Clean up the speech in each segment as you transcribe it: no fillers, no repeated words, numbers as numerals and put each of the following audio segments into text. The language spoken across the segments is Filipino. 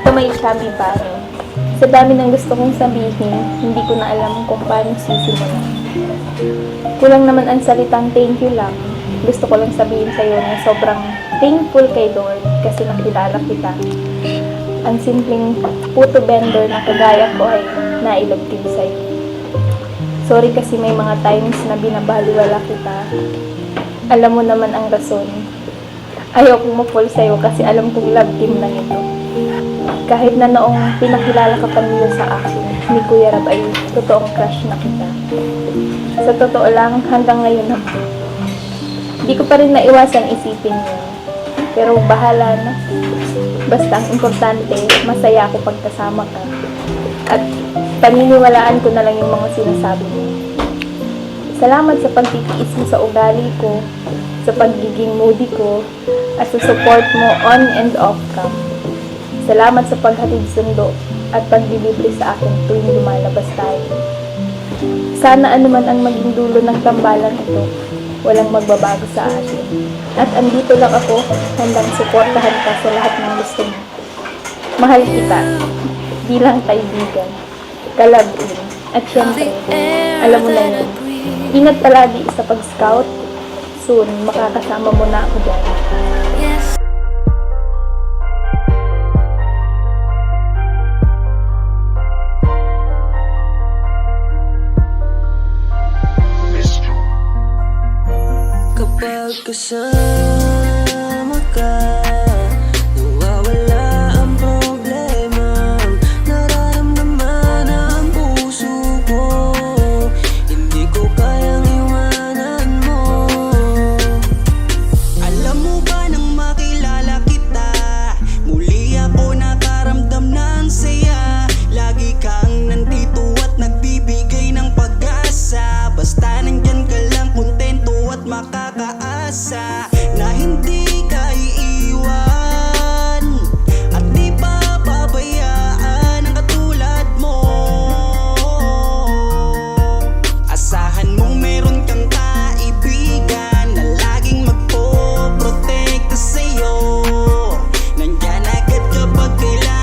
Kamay chubby paano. Sa dami ng gusto kong sabihin, hindi ko na alam kung paano sisimulan. Kulang naman ang salitang thank you lang. Gusto ko lang sabihin sa'yo na sobrang thankful kay Lord kasi nakilala kita. Ang simpleng puto vendor na kagaya ko ay nailog din sa'yo. Sorry kasi may mga times na binabaliwala kita. Alam mo naman ang rason. Ayaw kong ma-fall sa'yo kasi alam kong love team lang ito. Kahit na noong pinakilala ka pa nila sa akin, ni Kuya Rab ay totoong crush na kita. Sa totoo lang, hanggang ngayon naman. Hindi ko pa rin naiwasan isipin yun. Pero bahala na. Basta ang importante, masaya ako pagkasama ka. At paniniwalaan ko na lang yung mga sinasabi mo. Salamat sa pagtitiis mo sa ugali ko, sa pagiging moody ko, at sa support mo on and off cam. Salamat sa paghatid sundo at paglilibre sa akin tuwing lumalabas tayo. Sana anuman ang maging dulo ng tambalan ito, walang magbabago sa atin. At andito lang ako, handang suportahan ka sa lahat ng gusto mo. Mahal kita, bilang kaibigan, kalabin, at syempre, alam mo na yun. Ingat palagi sa pag-scout. Soon, makakasama mo na ako dyan. Kapag kasama ka, nawawala ang problema. Nararamdaman ang puso ko, hindi ko kayang iwanan mo. Alam mo ba nang makilala kita, muli ako nakaramdam ng saya. Lagi kang nandito at nagbibigay ng pag-asa. Basta nandyan ka lang, kontento at makakaasa na hindi ka iiwan at di papabayaan ang katulad mo. Asahan mong meron kang kaibigan na laging magpoprotekta sa'yo. Nandyan agad kapag kailangan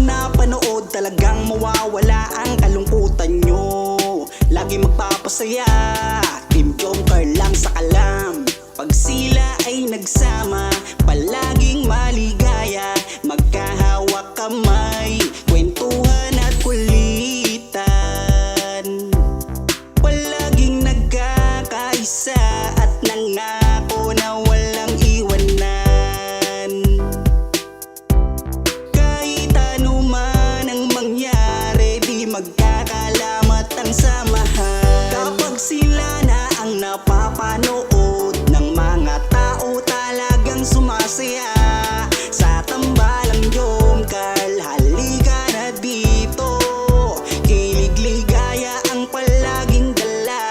napanood, talagang mawawala ang kalungkutan nyo. Lagi magpapasaya, Team Joker lang sa kalam. Pag sila ay nagsama, palaging maligaya. Magkahawak kamay, kwentuhan at kulitan. Palaging nagkakaisa at nangako na walang iwanan. Kahit ano man ang mangyari, di magkakalamat ang samahan. Kapag sila na ang napapanood ng mga tao, talagang sumasaya. Sa tambalang Jomcar, halika na dito. Kilig-ligaya ang palaging dala.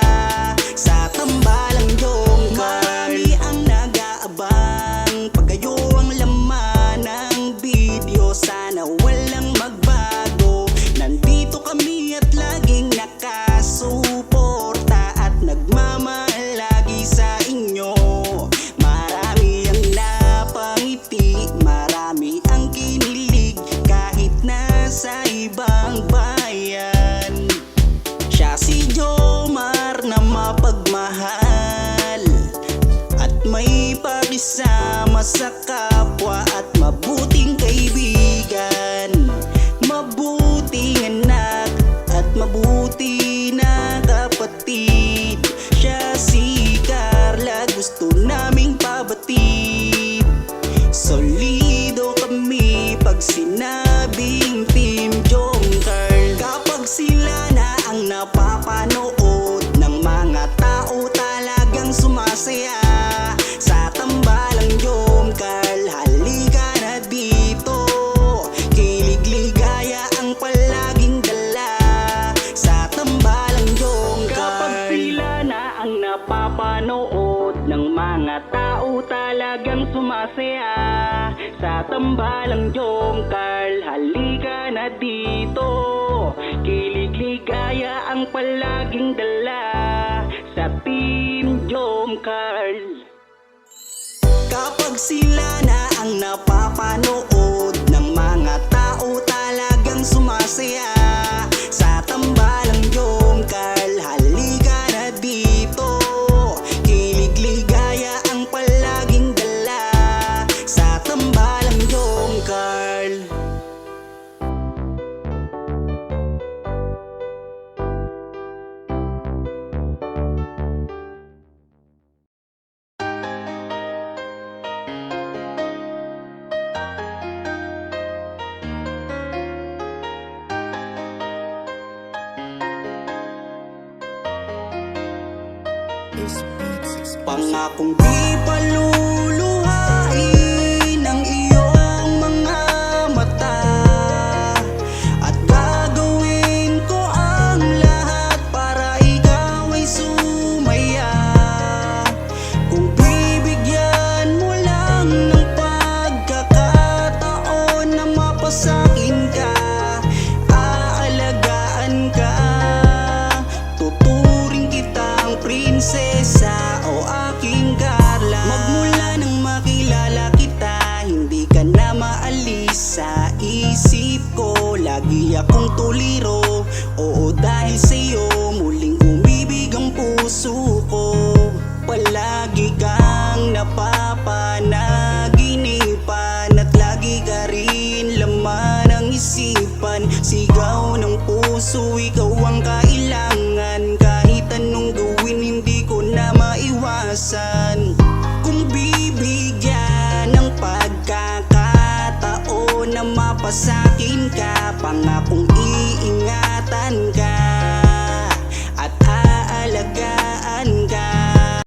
Sa tambalang Jomcar, marami ang nag-aabang. Pag kayo ang laman ng video, sana walang magbago. Nandito kami at laging nakasuporta at nagmamahal lagi sa inyo. Marami ang napangiti, marami ang kinilig, kahit nasa ibang bayan. Siya si Jomar na mapagmahal at may pakisama sa kapwa at mabuting kaibigan. Mabuting anak at mabuti na kapatid. Siya si Carla, gusto naming pabatid. Solido kami pag sinabing Team Joker. Kapag sila na ang napapanood ng mga tao, talagang sumasaya. Sa tambalang Jomcar, halika na dito. Kilig-ligaya ang palaging dala. Sa tambalang Jomcar, kapag sila na ang napapanood ng mga tao, talagang sumasaya. Sa tambalang Jomcar, halika na dito. Kilig-ligaya ang palaging dala. Sa Team Jomcar. Kapag sila na ang napapanood ng mga tao, talagang sumasaya. Sa tambalang Jomcar, halika na dito. Kilig-ligaya ang palaging dala. Sa tambalang Jomcar. Pangakong di paluluhain ang iyong mga mata, at gagawin ko ang lahat para ikaw ay sumaya. Kung bibigyan mo lang ng pagkakataon na mapasakin ka, aalagaan ka, tuturing kitang prinsesa o aking Carla. Magmula nang makilala kita, hindi ka na maalis sa isip ko. Lagi akong tuliro, oo dahil sa'yo muling umibig ang puso ko. Palagi kang napapanaginipan at lagi ka rin laman ng isipan. Sigaw ng puso, ikaw ang kailangan. Kahit anong gawin, hindi ko na maiwasan. Kung bibigyan ng pagkakataon na mapasakin ka, pangakong iingatan ka.